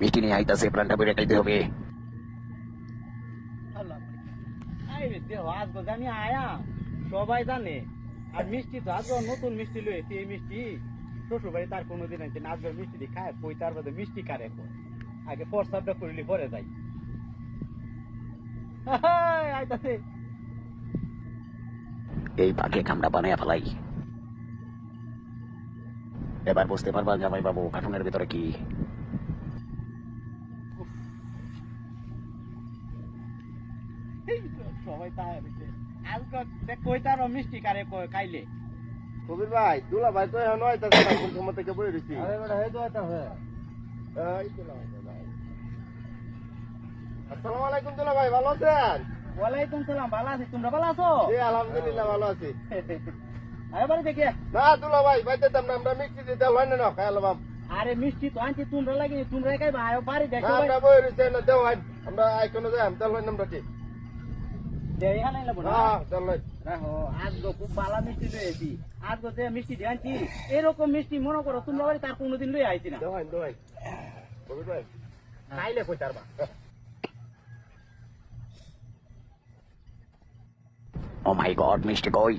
মিষ্টি নিয়ে আইতাছে, প্রাণটা বেড়ে খাইতে হবে। আজকে জানি আয়া সবাই জানে। আর মিষ্টি তো আজকে নতুন মিষ্টি লয়েছি, এই মিষ্টি শ্বশুর বাড়ি তার কোনোদিন আনছে না। আজকে মিষ্টি দিয়ে খায় কই তার মধ্যে মিষ্টি কারে কয় আগে প্রস্তাবটা করলি পরে যাই। আইতাছে এই বাঘে কামড়া বানাইয়া ফেলাই। এবার বুঝতে পারবা জামাই বাবু কার্টুনের ভিতরে কি। সবাই তাই আজকে দেখ কই তার মিষ্টি কারে কয় খাইলে। কবির ভাই দুলা ভাই তো এখন হইতাছে না, কোন সময় থেকে বই রইছি। আরে বেটা হে তো হইতাছে। এই দুলা ভাই, আসসালামু আলাইকুম দুলা ভাই, ভালো আছেন? ওয়ালাইকুম সালাম, ভালো আছি, তোমরা ভালো আছো? জি আলহামদুলিল্লাহ ভালো আছি। আরে বাড়ি দেখে না দুলা ভাই বাইতে দাম না, আমরা মিষ্টি দিতে হয় না খাইলাম। আরে মিষ্টি তো আনছি তোমরা লাগে, তোমরা একাই ভাই বাড়ি দেখো না আমরা বই রইছি না, দেও হয় আমরা আইকনো যাই তেল হয় আমরা কি দেই হালাই লাগবো না। হ্যাঁ তেল হয়। দেখো আজকে খুব ভালো মিষ্টি লয়েছি, আজকে যে মিষ্টি দিয়ে আনছি এরকম মিষ্টি মনে করো তোমরা বাড়ি তার কোনোদিন লয়ে আইছি না। দেও হয় কবির ভাই খাইলে কই তারবা। ও মাই গড, মিষ্টি কই?